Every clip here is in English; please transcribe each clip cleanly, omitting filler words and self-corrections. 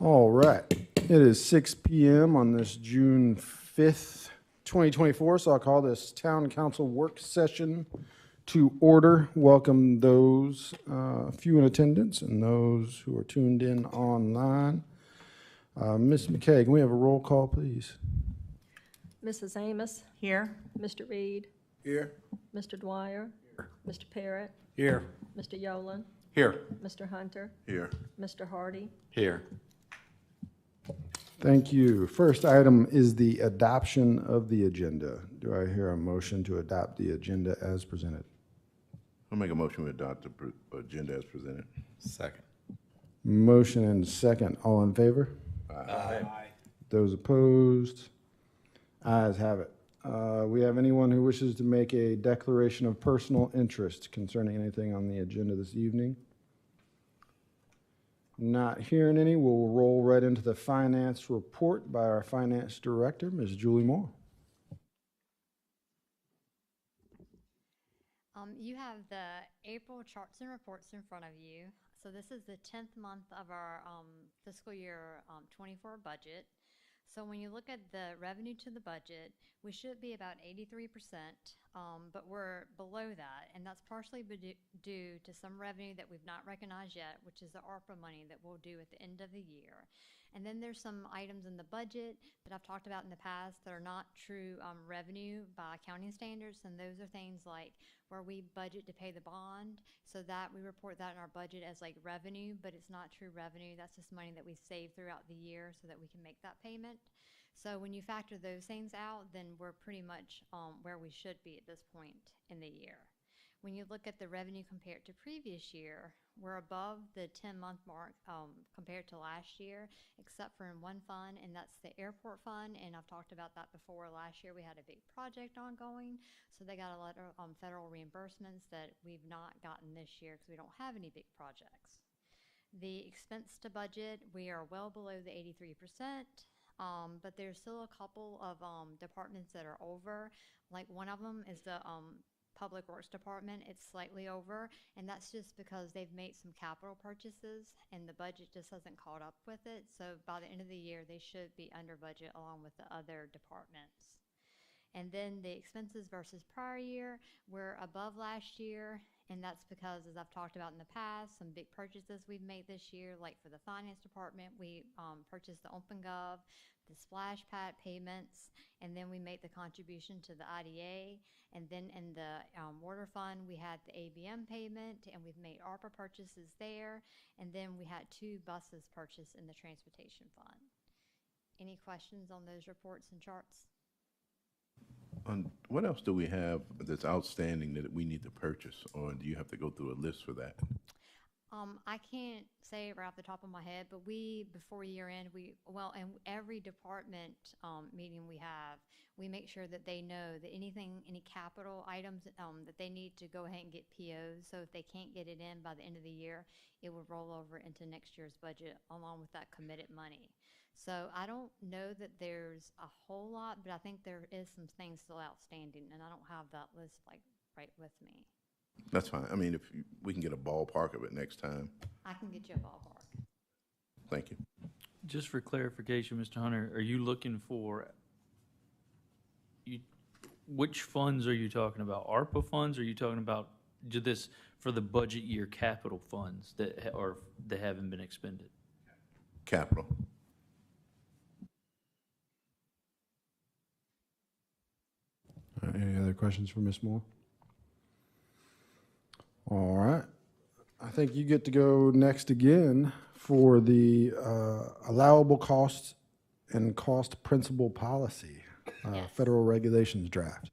All right. It is 6 p.m. on this June 5th, 2024. So I'll call this Town Council Work Session to order. Welcome those few in attendance and those who are tuned in online. Ms. McKay, can we have a roll call, please? Mrs. Amos. Here. Mr. Reed. Here. Mr. Dwyer. Mr. Parrott. Here. Mr. Yolen. Here. Mr. Hunter. Here. Mr. Hardy. Here. Thank you. First item is the adoption of the agenda. Do I hear a motion to adopt the agenda as presented? I'll make a motion to adopt the agenda as presented. Second. Motion and second. All in favor? Aye. Those opposed? Ayes have it. We have anyone who wishes to make a declaration of personal interest concerning anything on the agenda this evening? Not hearing any, we'll roll right into the finance report by our finance director, Ms. Julie Moore. You have the April charts and reports in front of you. So this is the 10th month of our fiscal year 24 budget. So when you look at the revenue to the budget, we should be about 83%, but we're below that. And that's partially due to some revenue that we've not recognized yet, which is the ARPA money that we'll do at the end of the year. And then there's some items in the budget that I've talked about in the past that are not true revenue by accounting standards. And those are things like where we budget to pay the bond, so that we report that in our budget as like revenue, but it's not true revenue. That's just money that we save throughout the year so that we can make that payment. So when you factor those things out, then we're pretty much where we should be at this point in the year. When you look at the revenue compared to previous year, we're above the 10-month mark compared to last year, except for in one fund, and that's the airport fund. And I've talked about that before. Last year we had a big project ongoing, so they got a lot of federal reimbursements that we've not gotten this year because we don't have any big projects. The expense to budget, we are well below the 83%. But there's still a couple of departments that are over. Like one of them is the Public Works Department. It's slightly over, and that's just because they've made some capital purchases and the budget just hasn't caught up with it. So by the end of the year, they should be under budget along with the other departments. And then the expenses versus prior year, we're above last year, and that's because, as I've talked about in the past, some big purchases we've made this year, like for the finance department, we purchased the OpenGov, the splash pad payments, and then we made the contribution to the IDA. And then in the water fund, we had the ABM payment, and we've made ARPA purchases there. And then we had 2 buses purchased in the transportation fund. Any questions on those reports and charts? What else do we have that's outstanding that we need to purchase, or do you have to go through a list for that? I can't say it right off the top of my head, but before year end, in every department meeting we have, we make sure that they know that any capital items that they need to go ahead and get POs. So if they can't get it in by the end of the year, it will roll over into next year's budget along with that committed money. So I don't know that there's a whole lot, but I think there is some things still outstanding, and I don't have that list right with me. That's fine. I mean, if we can get a ballpark of it next time. I can get you a ballpark. Thank you. Just for clarification, Mr. Hunter, are you looking for, which funds are you talking about? ARPA funds, or are you talking about this for the budget year capital funds that haven't been expended? Capital. Any other questions for Ms. Moore? All right. I think you get to go next again for the allowable costs and cost principal policy, Yes. federal regulations draft.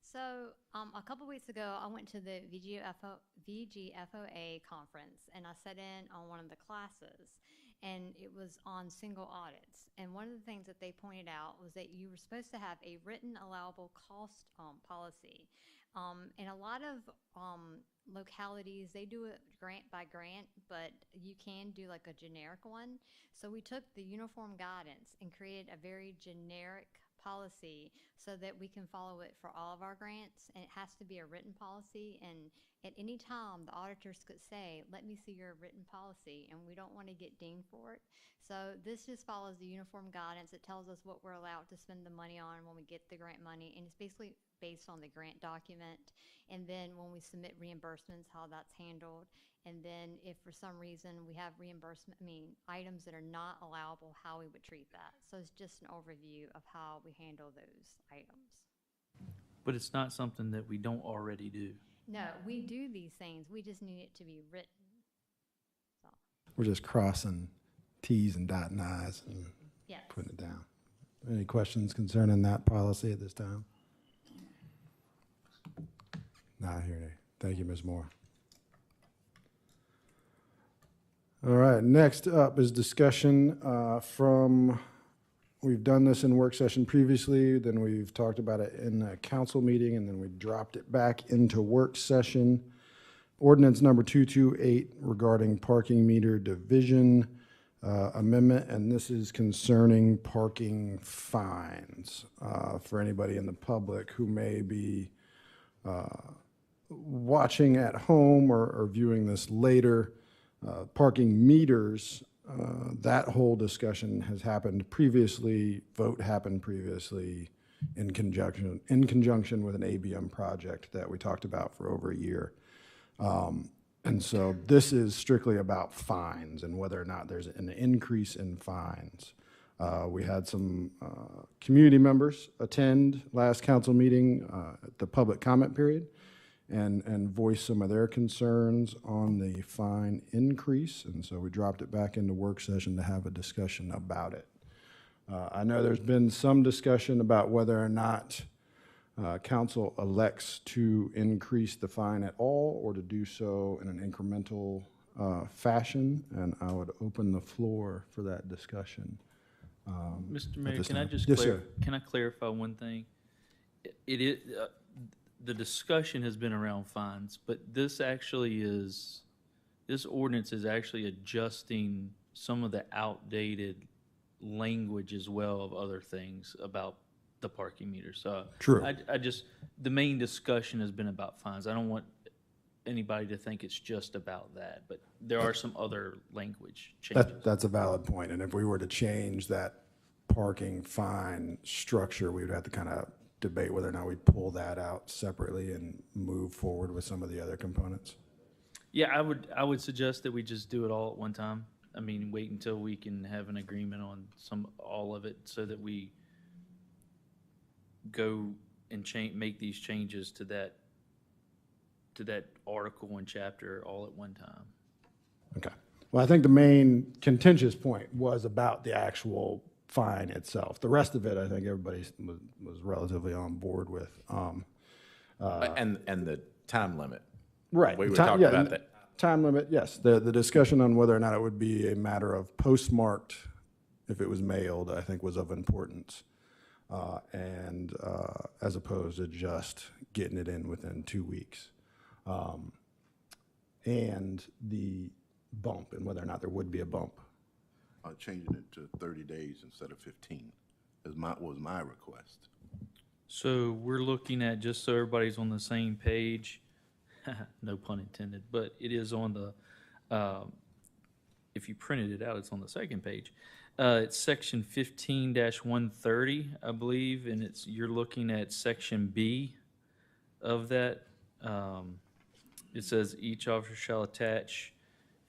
So a couple weeks ago, I went to the VGFOA conference, and I sat in on one of the classes, and it was on single audits. And one of the things that they pointed out was that you were supposed to have a written allowable cost policy. In a lot of localities, they do it grant by grant, but you can do like a generic one. So we took the uniform guidance and created a very generic policy so that we can follow it for all of our grants. And it has to be a written policy, and At any time, the auditors could say, let me see your written policy, and we don't want to get dinged for it. So this just follows the uniform guidance. It tells us what we're allowed to spend the money on when we get the grant money, and it's basically based on the grant document. And then when we submit reimbursements, how that's handled. And then if for some reason we have items that are not allowable, how we would treat that. So it's just an overview of how we handle those items. But it's not something that we don't already do. No, we do these things. We just need it to be written. So, We're just crossing Ts and dotting Is and yes. putting it down. Any questions concerning that policy at this time? Not here. Thank you, Ms. Moore. All right, next up is discussion we've done this in work session previously, then we've talked about it in a council meeting, and then we dropped it back into work session. Ordinance number 228 regarding parking meter division amendment, and this is concerning parking fines for anybody in the public who may be watching at home or viewing this later. Parking meters, that whole discussion has happened previously, vote happened previously in conjunction with an ABM project that we talked about for over a year. And so this is strictly about fines and whether or not there's an increase in fines. We had some community members attend last council meeting at the public comment period and voice some of their concerns on the fine increase. And so we dropped it back into work session to have a discussion about it. I know there's been some discussion about whether or not council elects to increase the fine at all or to do so in an incremental fashion. And I would open the floor for that discussion. Mr. Mayor, can I time. just Yes, sir. can I clarify one thing? It is, the discussion has been around fines, but this ordinance is actually adjusting some of the outdated language as well of other things about the parking meters. So True. the main discussion has been about fines. I don't want anybody to think it's just about that, but there are some other language changes. That's a valid point. And if we were to change that parking fine structure, we would have to kind of debate whether or not we pull that out separately and move forward with some of the other components. Yeah, I would suggest that we just do it all at one time. I mean, wait until we can have an agreement on all of it so that we go and make these changes to that article and chapter all at one time. Okay. Well, I think the main contentious point was about the actual fine itself. The rest of it, I think everybody was relatively on board with. And the time limit. Right. We were talking about that. Time limit, yes. The discussion on whether or not it would be a matter of postmarked, if it was mailed, I think was of importance. And as opposed to just getting it in within 2 weeks. And the bump, and whether or not there would be a bump. Changing it to 30 days instead of 15 was my request. So we're looking at, just so everybody's on the same page, no pun intended, but it is on the, if you printed it out, it's on the second page. It's section 15-130, I believe, and you're looking at section B of that. It says each officer shall attach,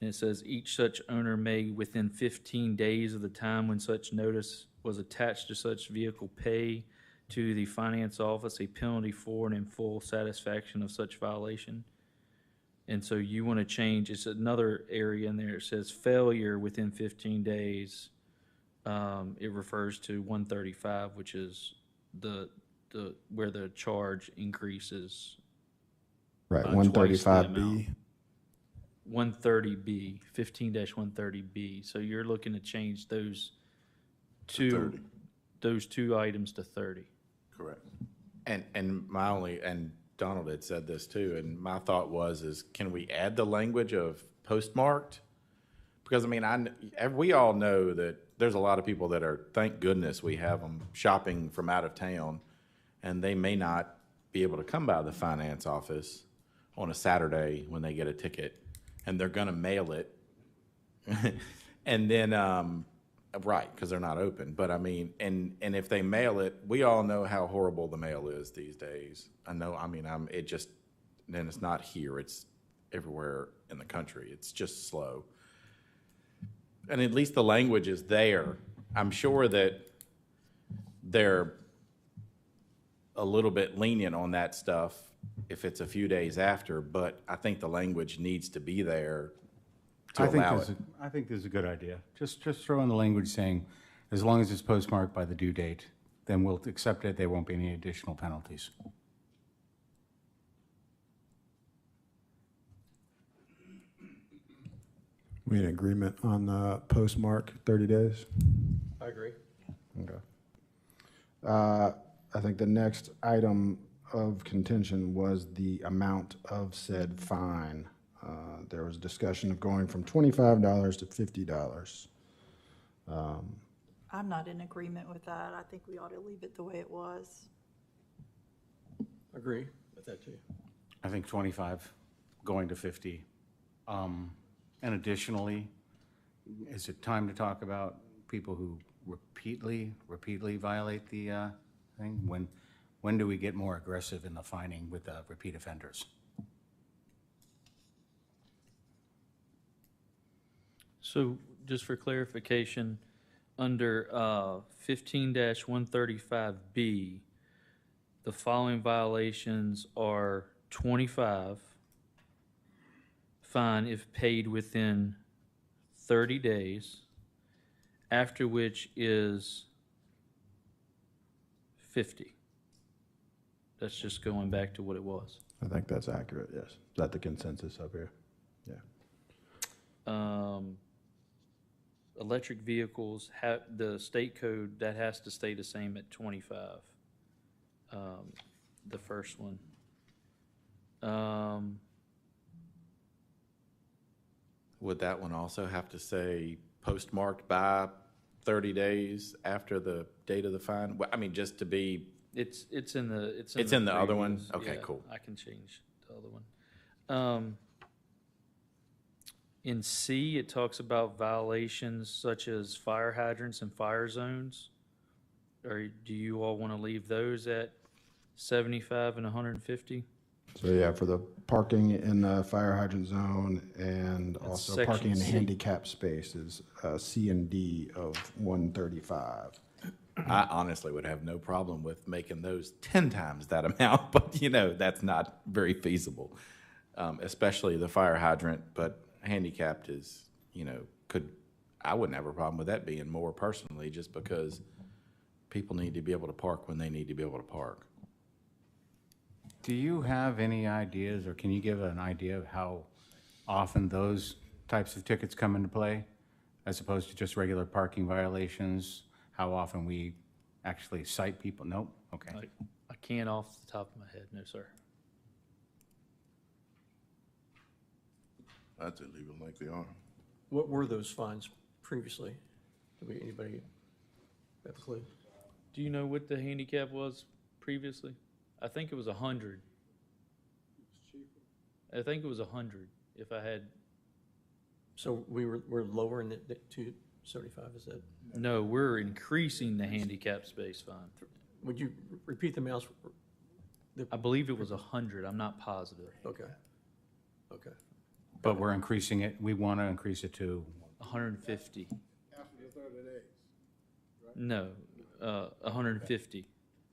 and it says each such owner may, within 15 days of the time when such notice was attached to such vehicle, pay to the finance office a penalty for and in full satisfaction of such violation. And so you want to change, it's another area in there, it says failure within 15 days. It refers to 135, which is where the charge increases. Right, Twice the 135B. 130B, 15-130B. So you're looking to change those 30. two items to 30. Correct. And Donald had said this too, and my thought is can we add the language of postmarked? Because I mean, we all know that there's a lot of people that are, thank goodness we have them shopping from out of town, and they may not be able to come by the finance office on a Saturday when they get a ticket, and they're gonna mail it. And then, right, because they're not open. But I mean, and if they mail it, we all know how horrible the mail is these days. It just, then it's not here, it's everywhere in the country. It's just slow. And at least the language is there. I'm sure that they're a little bit lenient on that stuff if it's a few days after, but I think the language needs to be there to allow it. I think this is a good idea. Just throw in the language saying, as long as it's postmarked by the due date, then we'll accept it. There won't be any additional penalties. We in agreement on postmark 30 days? I agree. Okay. I think the next item of contention was the amount of said fine. There was discussion of going from $25 to $50. I'm not in agreement with that. I think we ought to leave it the way it was. Agree with that too. I think 25 going to 50. And additionally, is it time to talk about people who repeatedly violate the thing? When do we get more aggressive in the fining with repeat offenders? So just for clarification, under 15-135B, the following violations are 25, fine if paid within 30 days, after which is 50. That's just going back to what it was. I think that's accurate, yes. Is that the consensus up here? Yeah. Electric vehicles have, the state code, that has to stay the same at 25. The first one. Would that one also have to say postmarked by 30 days after the date of the fine? Well, I mean, just to be, It's in the, it's It's in the other one? previous- Okay, yeah, cool. I can change the other one. In C, it talks about violations such as fire hydrants and fire zones. Or do you all want to leave those at 75 and 150? So yeah, for the parking in the fire hydrant zone and That's also parking in the section C. handicap spaces, C and D of 135. I honestly would have no problem with making those 10 times that amount, but that's not very feasible. Especially the fire hydrant, but handicapped is, I wouldn't have a problem with that being more personally, just because people need to be able to park when they need to be able to park. Do you have any ideas, or can you give an idea of how often those types of tickets come into play, as opposed to just regular parking violations? How often we actually cite people? Nope, okay. I can't off the top of my head, no, sir. I'd say leave them like they are. What were those fines previously? Anybody have a clue? Do you know what the handicap was previously? I think it was 100. I think it was 100 if I had, So we're lowering it to 75, is that? no, we're increasing the handicap space fine. Would you repeat the amounts? I believe it was 100, I'm not positive. Okay. Okay. But we're increasing it, we want to increase it to, 150. After the 30 days, right? No, 150.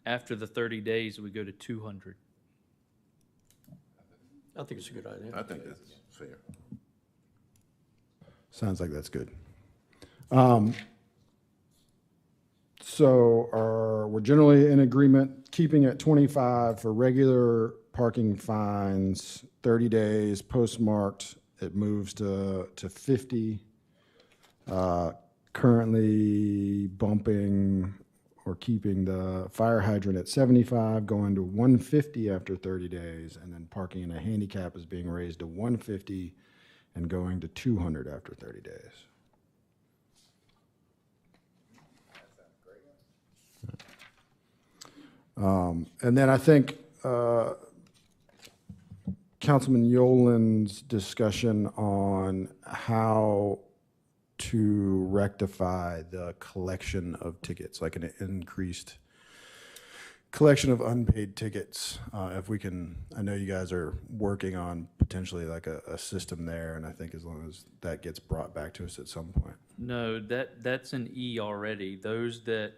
After the 30 days, we go to 200. I think it's a good idea. I think that's fair. Sounds like that's good. So we're generally in agreement, keeping at 25 for regular parking fines, 30 days, postmarked, it moves to 50. Currently bumping or keeping the fire hydrant at 75, going to 150 after 30 days, and then parking in a handicap is being raised to 150 and going to 200 after 30 days. And then I think Councilman Yolen's discussion on how to rectify the collection of tickets, like an increased collection of unpaid tickets. If we can, I know you guys are working on potentially like a system there, and I think as long as that gets brought back to us at some point. No, that's an E already. Those that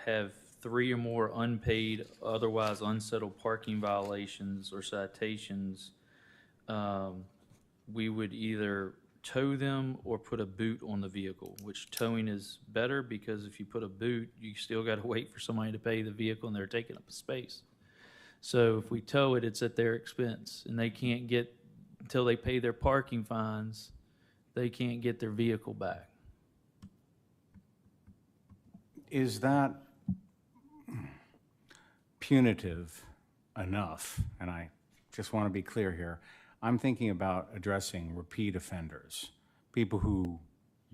have 3 or more unpaid, otherwise unsettled parking violations or citations, we would either tow them or put a boot on the vehicle, which towing is better because if you put a boot, you still got to wait for somebody to pay the vehicle and they're taking up a space. So if we tow it, it's at their expense, and they can't get, until they pay their parking fines, they can't get their vehicle back. Is that punitive enough? And I just want to be clear here. I'm thinking about addressing repeat offenders, people who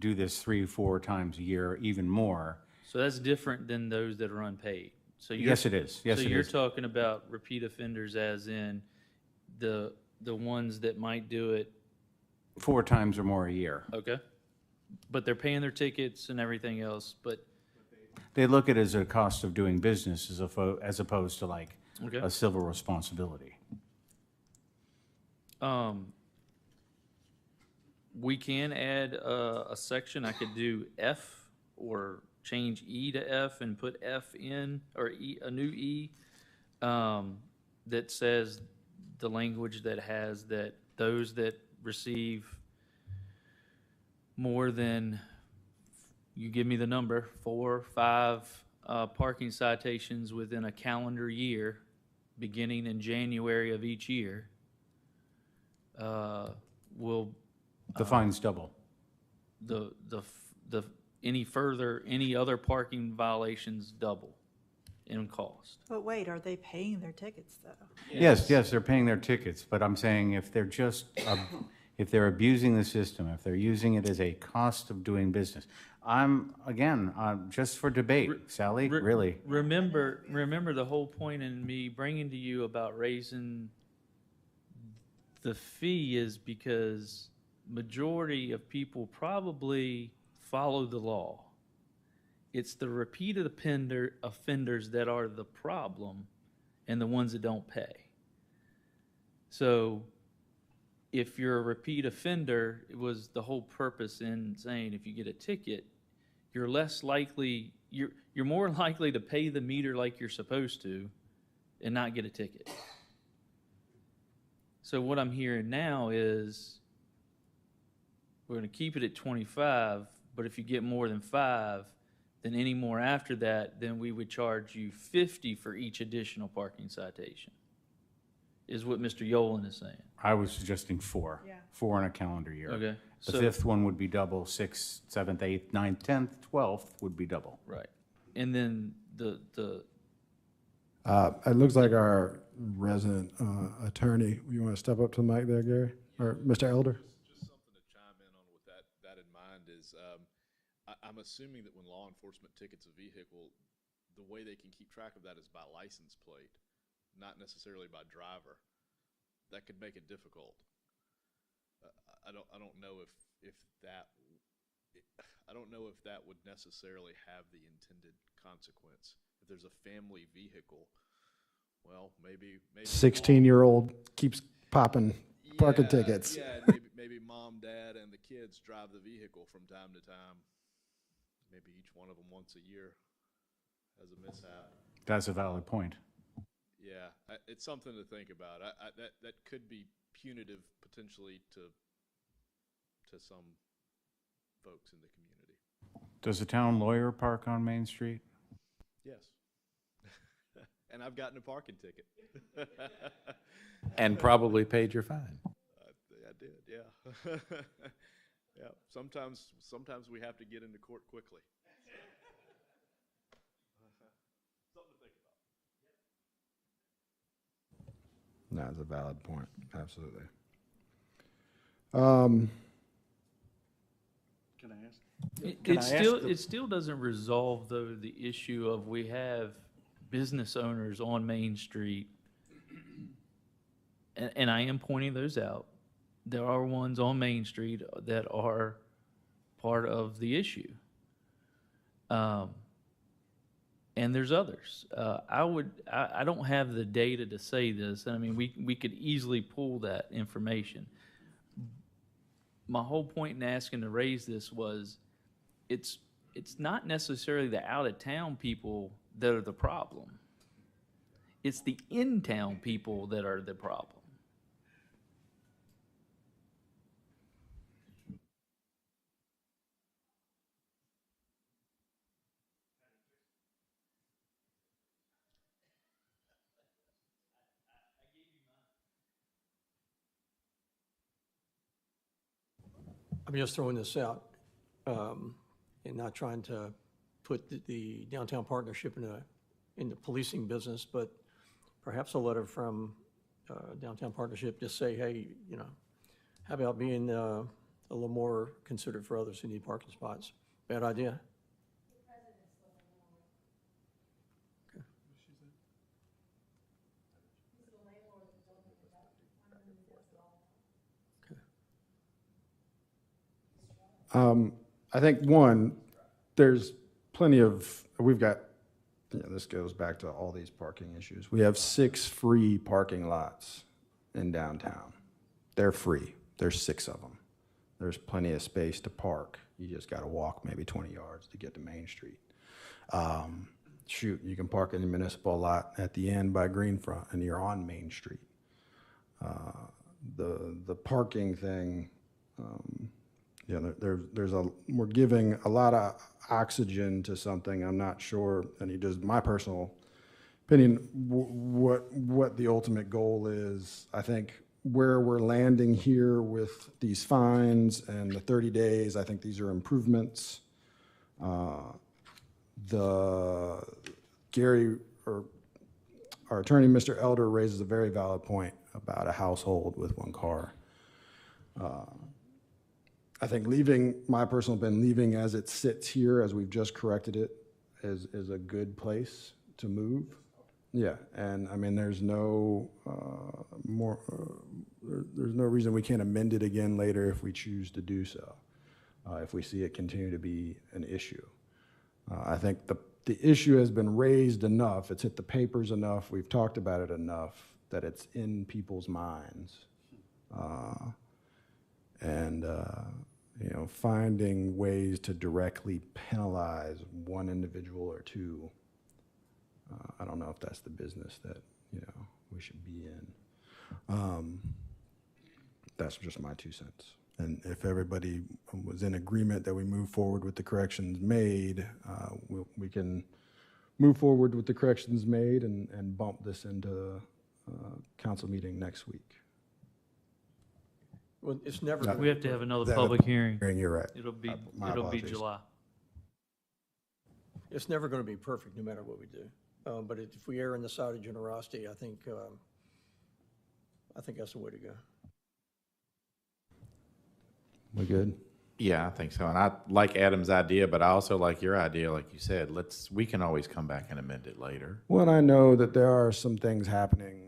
do this 3-4 times a year, even more. So that's different than those that are unpaid. So you're, Yes, it is. Yes, so it you're is. talking about repeat offenders as in the ones that might do it, 4 times or more a year. okay? But they're paying their tickets and everything else, but, They look at it as a cost of doing business as opposed to like okay. a civil responsibility. We can add a section, I could do F or change E to F and put F in, or E, a new E, that says the language that has that those that receive more than, you give me the number, 4, 5 parking citations within a calendar year, beginning in January of each year, will The fine's double. any other parking violations double in cost. But wait, are they paying their tickets though? Yes, they're paying their tickets, but I'm saying if they're just, if they're abusing the system, if they're using it as a cost of doing business. Again, just for debate, Sally, really. Remember the whole point in me bringing to you about raising the fee is because majority of people probably follow the law. It's the repeated offenders that are the problem and the ones that don't pay. So if you're a repeat offender, it was the whole purpose in saying if you get a ticket, you're less likely, you're more likely to pay the meter like you're supposed to and not get a ticket. So what I'm hearing now is we're going to keep it at 25, but if you get more than 5, then any more after that, then we would charge you 50 for each additional parking citation, is what Mr. Yolen is saying. I was suggesting 4. Yeah. 4 in a calendar year. Okay. The So, 5th one would be double, 6th, 7th, 8th, 9th, 10th, 12th would be double. right. And then the It looks like our resident attorney, you want to step up to the mic there, Gary? Or Mr. Elder? Just something to chime in on with that in mind is, I'm assuming that when law enforcement tickets a vehicle, the way they can keep track of that is by license plate, not necessarily by driver. That could make it difficult. I don't know if that would necessarily have the intended consequence. If there's a family vehicle, well, maybe 16-year-old keeps popping parking Yeah, tickets. Yeah, maybe mom, dad, and the kids drive the vehicle from time to time. Maybe each one of them once a year has a mishap. That's a valid point. Yeah, it's something to think about. That could be punitive potentially to some folks in the community. Does the town lawyer park on Main Street? Yes. And I've gotten a parking ticket. And probably paid your fine. I did, yeah. Yeah, sometimes we have to get into court quickly. Something to think about. That's a valid point, absolutely. Can I ask? it still doesn't resolve though the issue of we have business owners on Main Street and I am pointing those out, there are ones on Main Street that are part of the issue. And there's others. I don't have the data to say this. I mean, we could easily pull that information. My whole point in asking to raise this was, it's not necessarily the out-of-town people that are the problem. It's the in-town people that are the problem. I'm just throwing this out, and not trying to put the downtown partnership in the policing business, but perhaps a letter from downtown partnership just say, hey, you know, how about being a little more considerate for others who need parking spots? Bad idea? Okay. I think, one, there's plenty of, we've got, this goes back to all these parking issues. We have 6 free parking lots in downtown. They're free. There's 6 of them. There's plenty of space to park. You just got to walk maybe 20 yards to get to Main Street. Shoot, you can park in the municipal lot at the end by Greenfront, and you're on Main Street. The parking thing, we're giving a lot of oxygen to something. I'm not sure, and it is my personal opinion, what the ultimate goal is. I think where we're landing here with these fines and the 30 days, I think these are improvements. Gary, or our attorney, Mr. Elder, raises a very valid point about a household with 1 car. I think my personal opinion, leaving as it sits here, as we've just corrected it, is a good place to move. Yeah, and I mean, there's no there's no reason we can't amend it again later if we choose to do so, if we see it continue to be an issue. I think the issue has been raised enough, it's hit the papers enough, we've talked about it enough, that it's in people's minds. Finding ways to directly penalize one individual or 2, I don't know if that's the business that, we should be in. That's just my 2 cents. And if everybody was in agreement that we move forward with the corrections made, we can move forward with the corrections made and bump this into council meeting next week. Well, it's never. We have to have another public hearing. You're right. It'll be My apologies. July. It's never going to be perfect, no matter what we do. But if we err on the side of generosity, I think that's the way to go. We good? Yeah, I think so. And I like Adam's idea, but I also like your idea, like you said, we can always come back and amend it later. Well, I know that there are some things happening,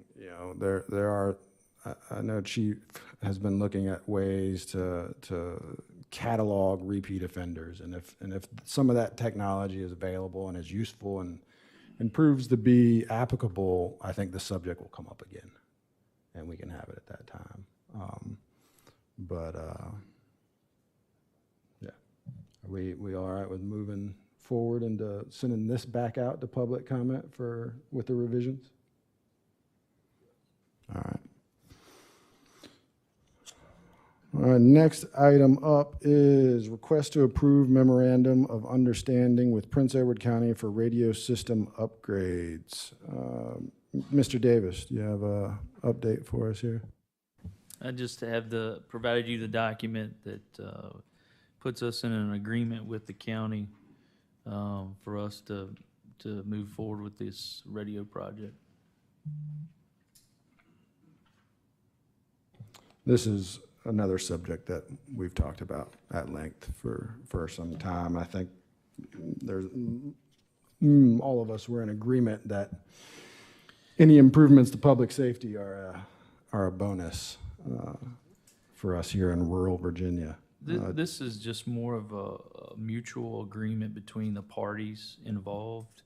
I know Chief has been looking at ways to catalog repeat offenders, and if some of that technology is available and is useful and proves to be applicable, I think the subject will come up again, and we can have it at that time. Yeah, are we all right with moving forward and sending this back out to public comment with the revisions? All right. All right, next item up is request to approve memorandum of understanding with Prince Edward County for radio system upgrades. Mr. Davis, do you have an update for us here? I just have provided you the document that puts us in an agreement with the county for us to move forward with this radio project. This is another subject that we've talked about at length for some time. I think there's all of us were in agreement that any improvements to public safety are are a bonus for us here in rural Virginia. This is just more of a mutual agreement between the parties involved.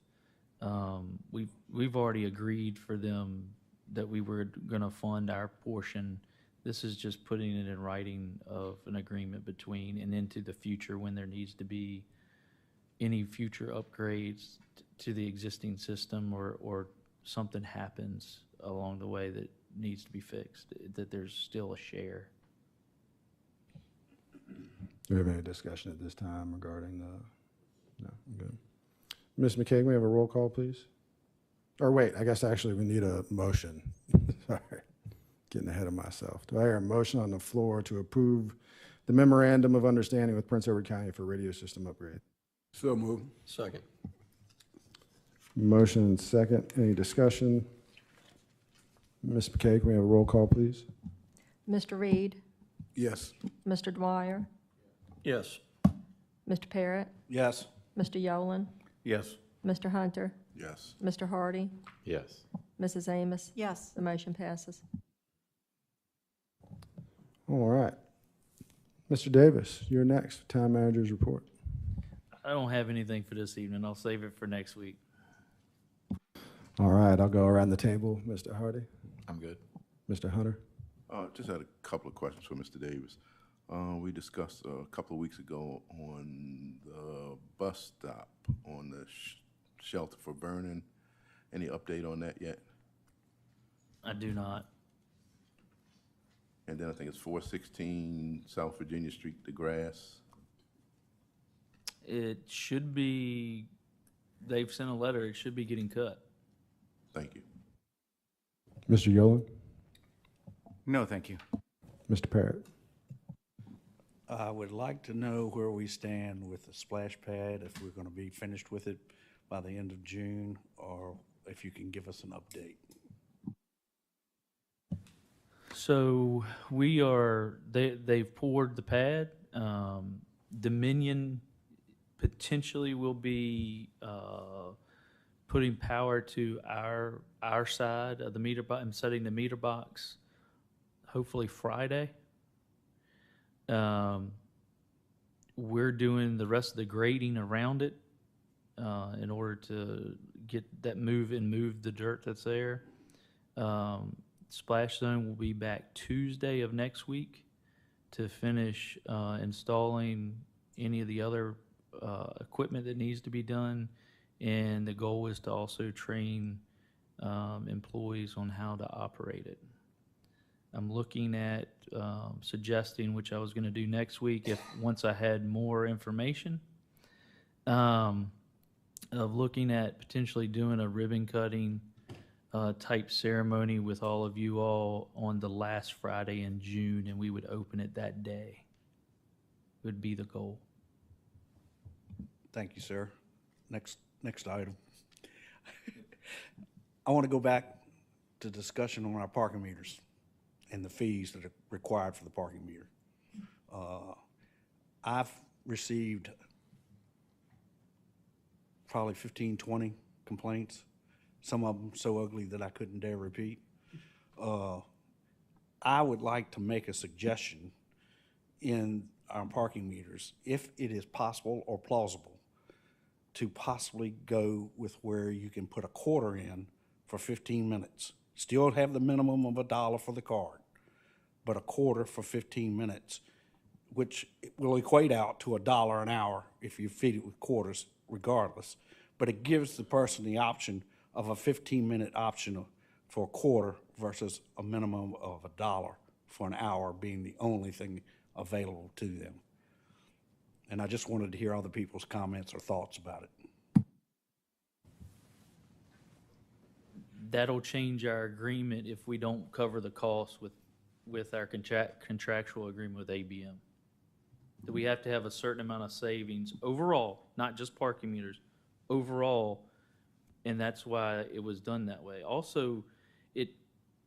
We've already agreed for them that we were gonna fund our portion. This is just putting it in writing of an agreement between and into the future when there needs to be any future upgrades to the existing system or something happens along the way that needs to be fixed, that there's still a share. Do we have any discussion at this time regarding no, good. Ms. McCaig, we have a roll call, please? Or wait, I guess actually we need a motion. Sorry, getting ahead of myself. Do I hear a motion on the floor to approve the memorandum of understanding with Prince Edward County for radio system upgrade? So move. Second. Motion and second. Any discussion? Ms. McCaig, can we have a roll call, please? Mr. Reed, Yes. Mr. Dwyer, Yes. Mr. Parrott, Yes. Mr. Yolen, Yes. Mr. Hunter, Yes. Mr. Hardy, Yes. Mrs. Amos. Yes. The motion passes. All right. Mr. Davis, you're next. Town manager's report. I don't have anything for this evening. I'll save it for next week. All right, I'll go around the table. Mr. Hardy, I'm good. Mr. Hunter. Just had a couple of questions for Mr. Davis. We discussed a couple of weeks ago on the bus stop on the shelter for Vernon. Any update on that yet? I do not. And then I think it's 416 South Virginia Street, DeGrasse. It should be, they've sent a letter, it should be getting cut. Thank you. Mr. Yolen, No, thank you. Mr. Parrott. I would like to know where we stand with the splash pad, if we're going to be finished with it by the end of June, or if you can give us an update. So we are, they've poured the pad. Dominion potentially will be putting power to our side of the meter box. I'm setting the meter box hopefully Friday. We're doing the rest of the grading around it in order to get that move the dirt that's there. Splash Zone will be back Tuesday of next week to finish installing any of the other equipment that needs to be done. And the goal is to also train employees on how to operate it. I'm looking at suggesting, which I was going to do next week if once I had more information, of looking at potentially doing a ribbon cutting type ceremony with all of you all on the last Friday in June, and we would open it that day. Would be the goal. Thank you, sir. Next item. I want to go back to discussion on our parking meters and the fees that are required for the parking meter. I've received probably 15, 20 complaints, some of them so ugly that I couldn't dare repeat. I would like to make a suggestion in our parking meters, if it is possible or plausible, to possibly go with where you can put a quarter in for 15 minutes. Still have the minimum of $1 for the card, but a quarter for 15 minutes, which will equate out to $1 an hour if you feed it with quarters regardless. But it gives the person the option of a 15-minute option for a quarter versus a minimum of $1 for an hour being the only thing available to them. And I just wanted to hear other people's comments or thoughts about it. That'll change our agreement if we don't cover the cost with our contractual agreement with ABM. That we have to have a certain amount of savings overall, not just parking meters, overall, and that's why it was done that way. Also,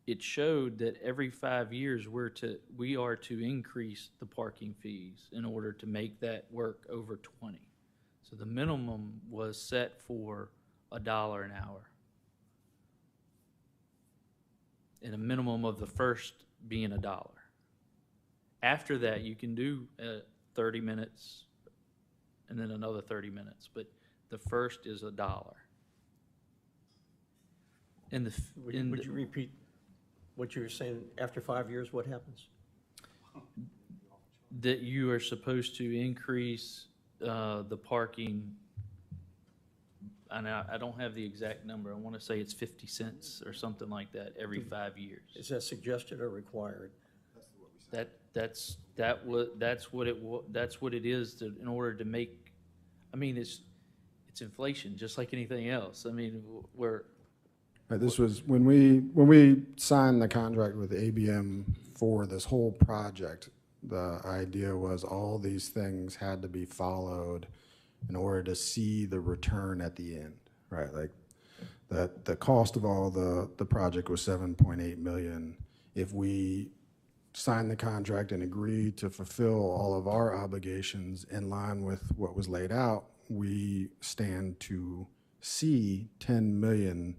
it showed that every 5 years we are to increase the parking fees in order to make that work over 20. So the minimum was set for $1 an hour. and a minimum of the first being $1. After that, you can do 30 minutes and then another 30 minutes, but the first is $1. And the, f- Would in would the- you repeat what you were saying? After 5 years, what happens? that you are supposed to increase the parking, and I don't have the exact number, I want to say it's 50 cents or something like that every 5 years. Is that suggested or required? That's what it is to, in order to make, I mean, it's inflation, just like anything else. I mean, we're, Right, this was, when we signed the contract with ABM for this whole project, the idea was all these things had to be followed in order to see the return at the end, right? Like, that the cost of all the project was 7.8 million. If we signed the contract and agreed to fulfill all of our obligations in line with what was laid out, we stand to see 10 million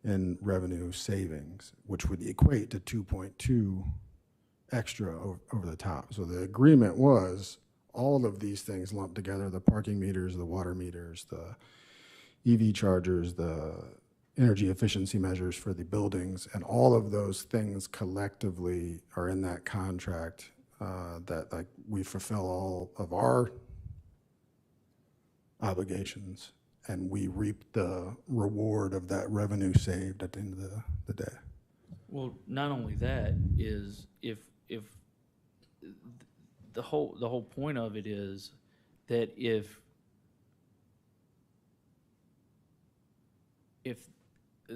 in revenue savings, which would equate to 2.2 extra over the top. So the agreement was all of these things lumped together: the parking meters, the water meters, the EV chargers, the energy efficiency measures for the buildings, and all of those things collectively are in that contract, that like we fulfill all of our obligations and we reap the reward of that revenue saved at the end of the day. well, not only that, is if the whole point of it is that if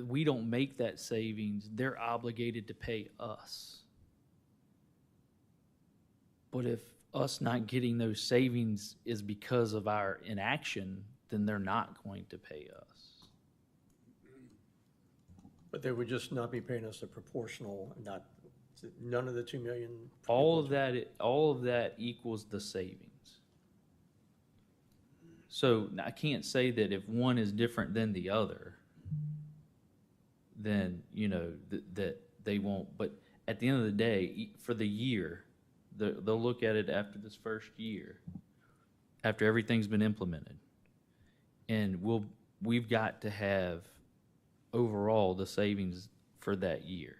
we don't make that savings, they're obligated to pay us. But if us not getting those savings is because of our inaction, then they're not going to pay us. But they would just not be paying us the proportional, none of the 2 million? All of that equals the savings. So I can't say that if one is different than the other, then, that they won't. But at the end of the day, for the year, they'll look at it after this first year, after everything's been implemented. And we've got to have overall the savings for that year.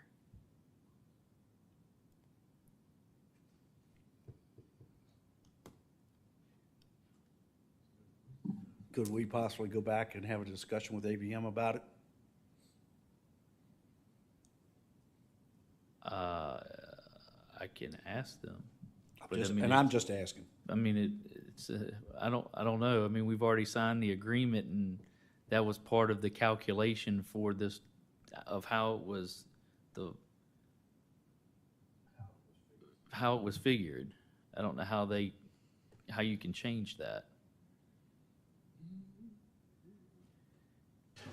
Could we possibly go back and have a discussion with ABM about it? I can ask them. But I Just- mean, And I'm just asking. I mean, it's I don't know. I mean, we've already signed the agreement, and that was part of the calculation for this, of how it was figured. I don't know how you can change that.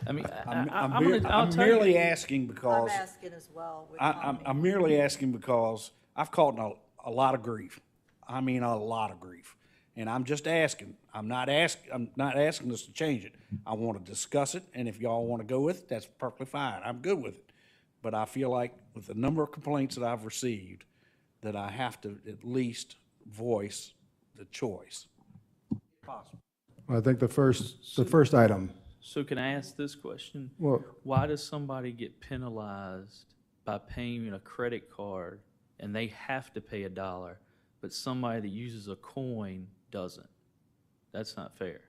I mean, I'll tell you. merely asking I'm because, asking as well with I'm Tommy. merely asking because I've caught a lot of grief. I mean, a lot of grief. And I'm just asking. I'm not asking us to change it. I want to discuss it, and if y'all want to go with it, that's perfectly fine. I'm good with it. But I feel like with the number of complaints that I've received, that I have to at least voice the choice. Possible. I think the first item, So can I ask this question? well, Why does somebody get penalized by paying a credit card and they have to pay $1, but somebody that uses a coin doesn't? That's not fair.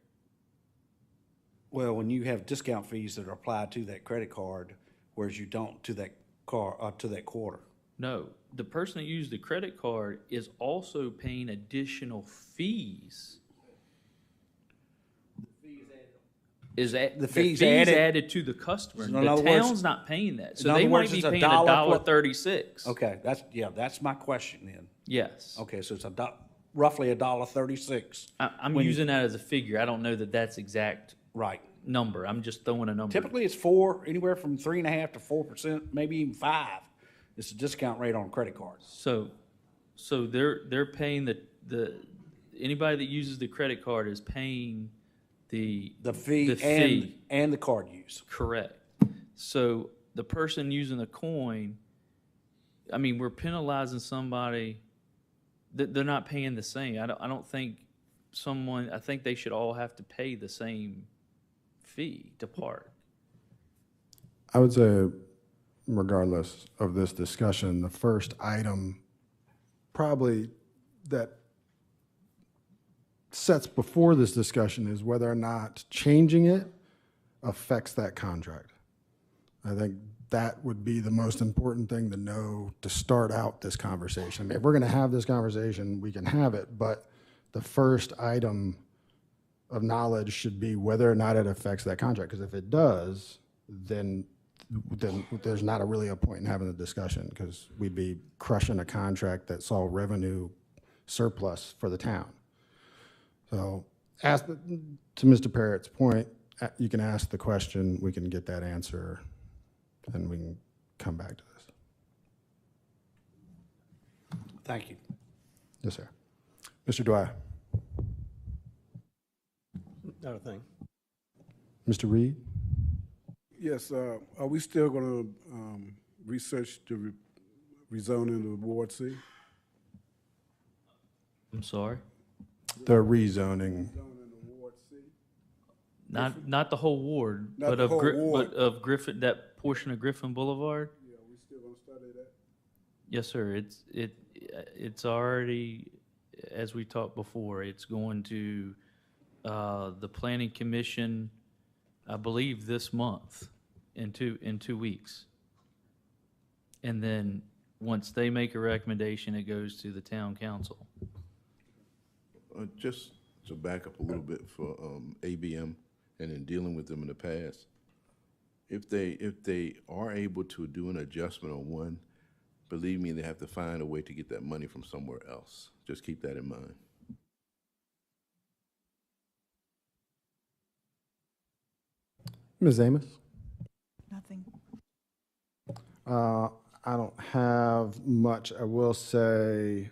Well, when you have discount fees that are applied to that credit card, whereas you don't to that to that quarter. No, the person that used the credit card is also paying additional fees. The fees added to the customer. So in The other words- town's not paying that, so in they other might words, be it's a paying dollar $1.36. Okay, that's my question then. Yes. Okay, so it's roughly $1.36. I'm When- using that as a figure. I don't know that that's exact Right. number. I'm just throwing a number. Typically, it's anywhere from 3.5% to 4%, maybe even 5%. It's a discount rate on credit cards. So they're paying anybody that uses the credit card is paying the The fee fee. and the card use. Correct. So the person using the coin, I mean, we're penalizing somebody that they're not paying the same. I don't think I think they should all have to pay the same fee to park. I would say, regardless of this discussion, the first item probably that sets before this discussion is whether or not changing it affects that contract. I think that would be the most important thing to know to start out this conversation. I mean, if we're going to have this conversation, we can have it, but the first item of knowledge should be whether or not it affects that contract. Because if it does, then there's not really a point in having the discussion, because we'd be crushing a contract that saw revenue surplus for the town. So to Mr. Parrott's point, you can ask the question, we can get that answer, and we can come back to this. Thank you. Yes, sir. Mr. Dwyer. Not a thing. Mr. Reed. Yes, are we still going to research the rezoning of Ward C? I'm sorry? The rezoning. Not the whole ward, Not but the of whole ward. but of Griffin, that portion of Griffin Boulevard. Yeah, we still going to study that? Yes, sir. It's already, as we talked before, it's going to the Planning Commission, I believe, this month, in 2 weeks. And then once they make a recommendation, it goes to the town council. Just to back up a little bit for ABM and in dealing with them in the past, if they are able to do an adjustment on one, believe me, they have to find a way to get that money from somewhere else. Just keep that in mind. Ms. Amos? Nothing. I don't have much. I will say,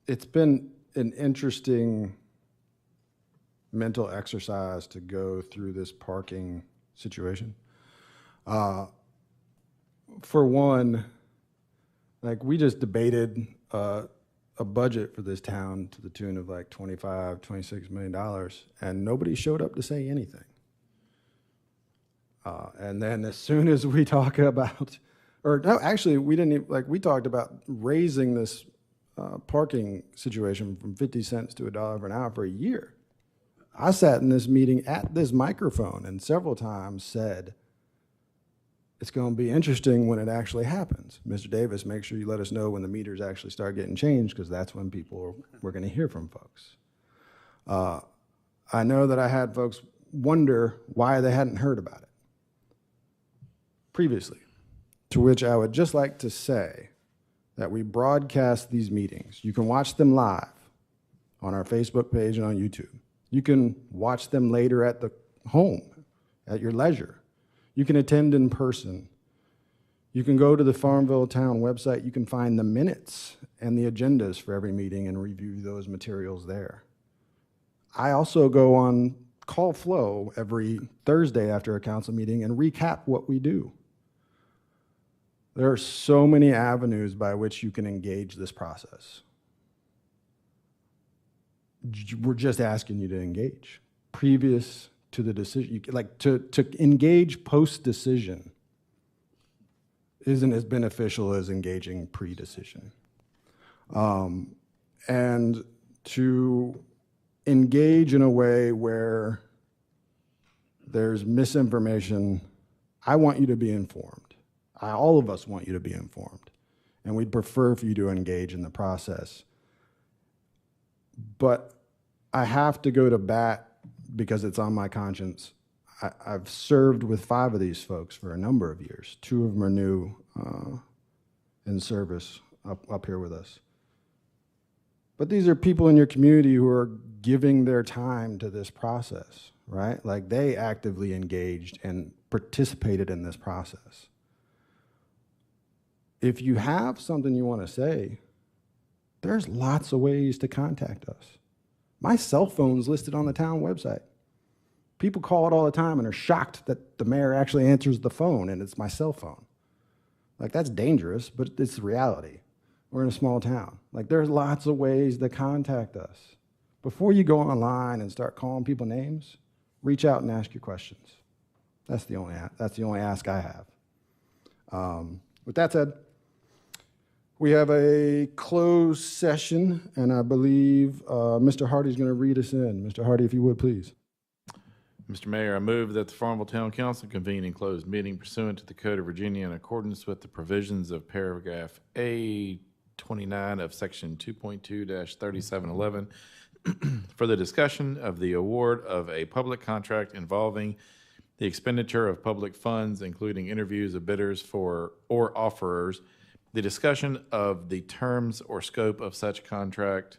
it's been an interesting mental exercise to go through this parking situation. For one, like, we just debated a budget for this town to the tune of like $26 million, and nobody showed up to say anything. And then as soon as we talk about, or no, actually, we didn't even, like, we talked about raising this parking situation from 50 cents to $1 an hour for a year. I sat in this meeting at this microphone and several times said, it's going to be interesting when it actually happens. Mr. Davis, make sure you let us know when the meters actually start getting changed, because that's when we're going to hear from folks. I know that I had folks wonder why they hadn't heard about it previously, to which I would just like to say that we broadcast these meetings. You can watch them live on our Facebook page and on YouTube. You can watch them later at the home, at your leisure. You can attend in person. You can go to the Farmville Town website. You can find the minutes and the agendas for every meeting and review those materials there. I also go on Call Flow every Thursday after a council meeting and recap what we do. There are so many avenues by which you can engage this process. We're just asking you to engage. Previous to the decision, like to engage post-decision isn't as beneficial as engaging pre-decision. And to engage in a way where there's misinformation, I want you to be informed. All of us want you to be informed, and we'd prefer for you to engage in the process. But I have to go to bat because it's on my conscience. I've served with 5 of these folks for a number of years. 2 of them are new in service up here with us. But these are people in your community who are giving their time to this process, right? Like, they actively engaged and participated in this process. If you have something you want to say, there's lots of ways to contact us. My cell phone's listed on the town website. People call it all the time and are shocked that the mayor actually answers the phone and it's my cell phone. Like, that's dangerous, but it's the reality. We're in a small town. Like, there's lots of ways to contact us. Before you go online and start calling people names, reach out and ask your questions. That's the only ask I have. With that said, we have a closed session, and I believe Mr. Hardy's going to read us in. Mr. Hardy, if you would, please. Mr. Mayor, I move that the Farmville Town Council convene in closed meeting pursuant to the Code of Virginia in accordance with the provisions of paragraph A 29 of section 2.2-3711 for the discussion of the award of a public contract involving the expenditure of public funds, including interviews of bidders for or offerers, the discussion of the terms or scope of such contract,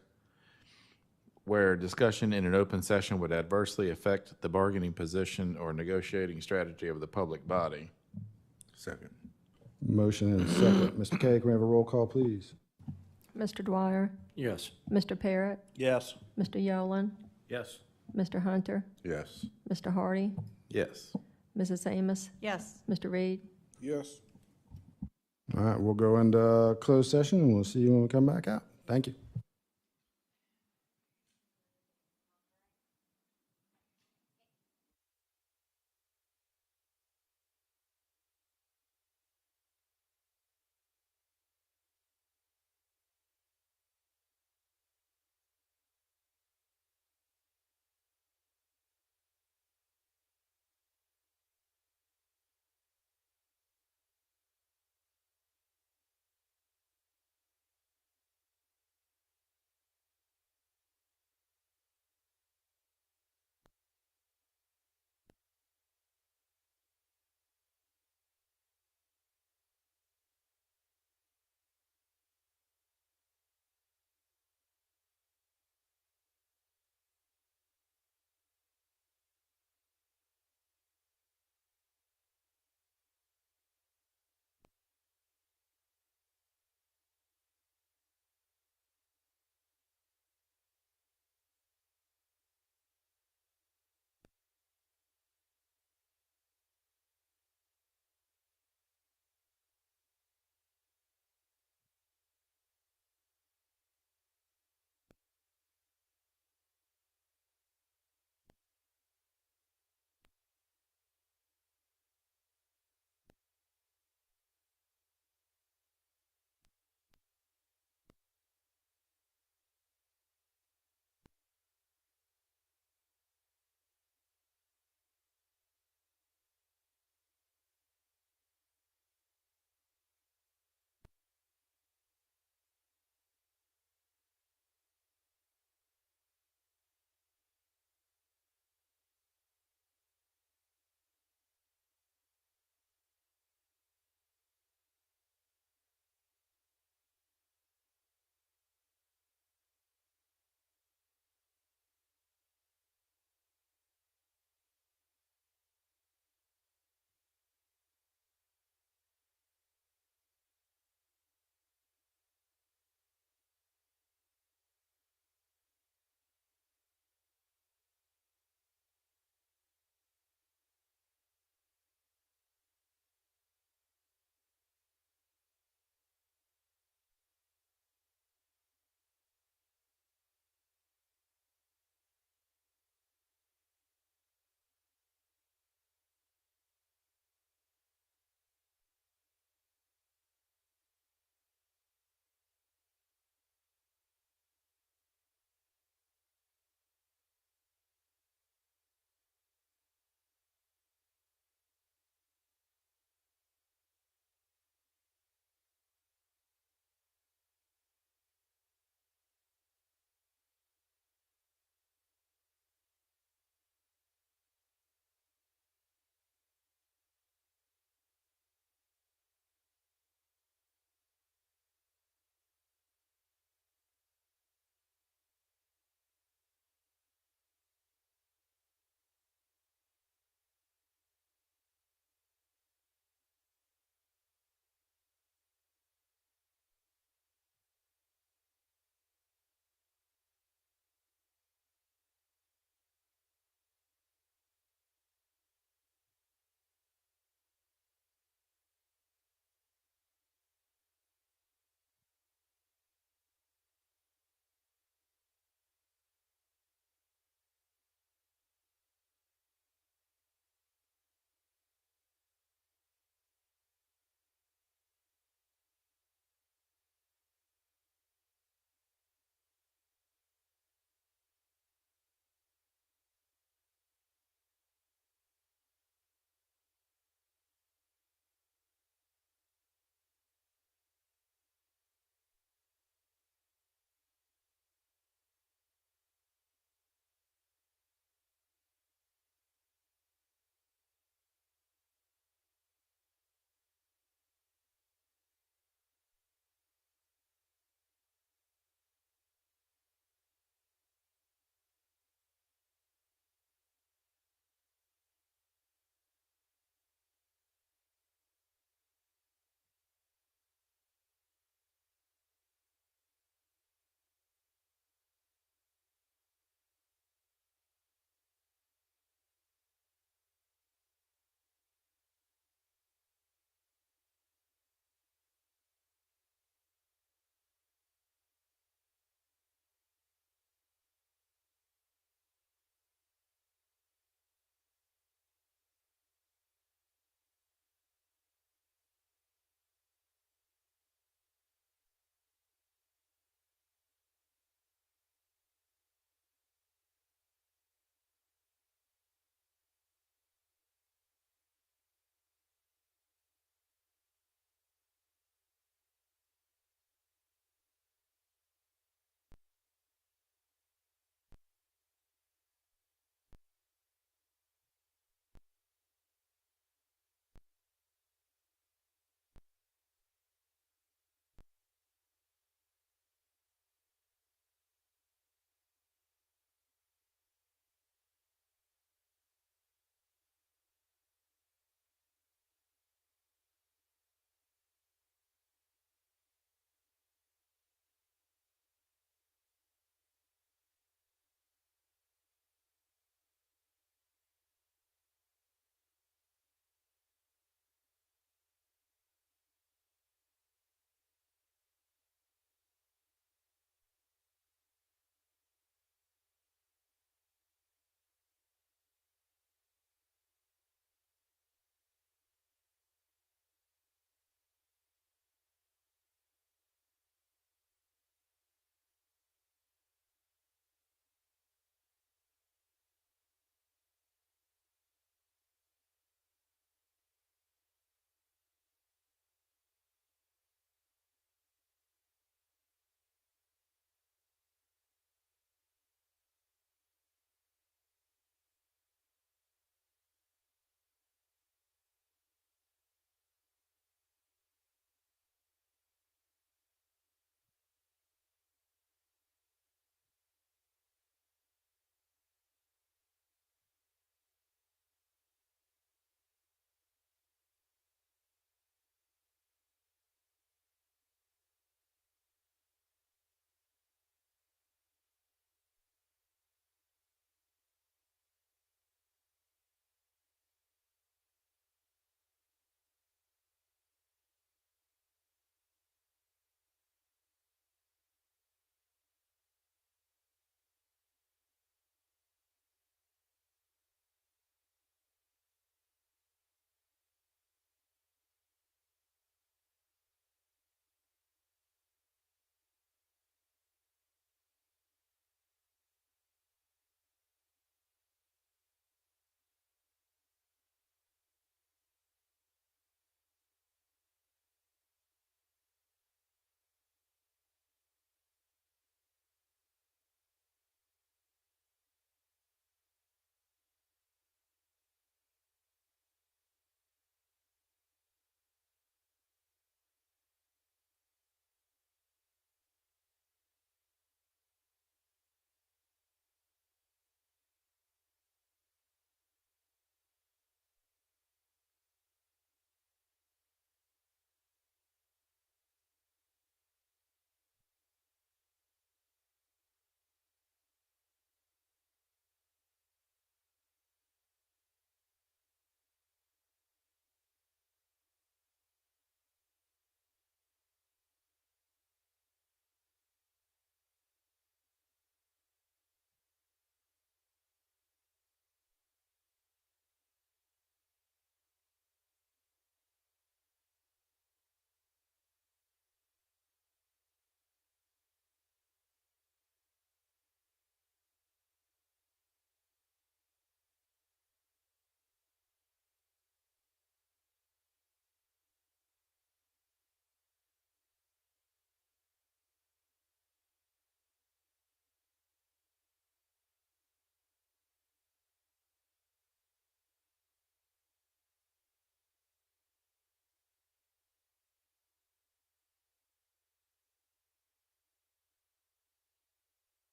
where discussion in an open session would adversely affect the bargaining position or negotiating strategy of the public body. Second. Motion and second. Mr. K, can we have a roll call, please? Mr. Dwyer, Yes. Mr. Parrott, Yes. Mr. Yolen, Yes. Mr. Hunter, Yes. Mr. Hardy, Yes. Mrs. Amos, Yes. Mr. Reed. Yes. All right, we'll go into closed session, and we'll see you when we come back out. Thank you.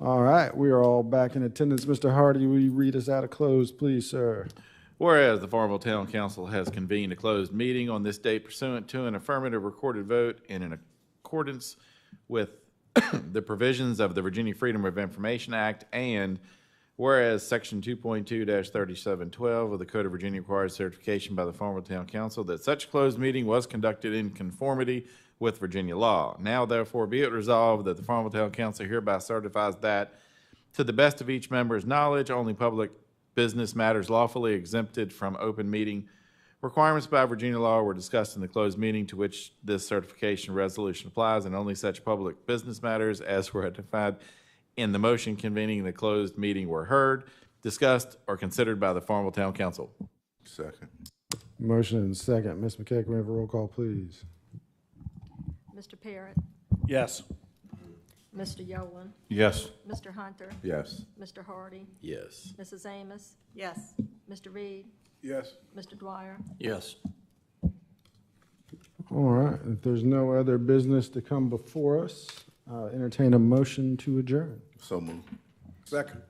All right, we are all back in attendance. Mr. Hardy, will you read us out of close, please, sir? Whereas the Farmville Town Council has convened a closed meeting on this date pursuant to an affirmative recorded vote and in accordance with the provisions of the Virginia Freedom of Information Act, and whereas Section 2.2-3712 of the Code of Virginia requires certification by the Farmville Town Council that such closed meeting was conducted in conformity with Virginia law. Now therefore be it resolved that the Farmville Town Council hereby certifies that, to the best of each member's knowledge, only public business matters lawfully exempted from open meeting requirements by Virginia law were discussed in the closed meeting to which this certification resolution applies, and only such public business matters as were identified in the motion convening the closed meeting were heard, discussed, or considered by the Farmville Town Council. Second. Motion and second. Ms. McKay, can we have a roll call, please? Mr. Parrott, Yes. Mr. Yolen, Yes. Mr. Hunter, Yes. Mr. Hardy, Yes. Mrs. Amos, Yes. Mr. Reed, Yes. Mr. Dwyer. Yes. All right, if there's no other business to come before us, entertain a motion to adjourn. So moved. Second.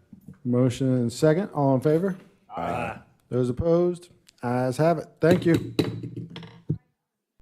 Motion and second. All in favor? Aye. Those opposed? Ayes have it. Thank you.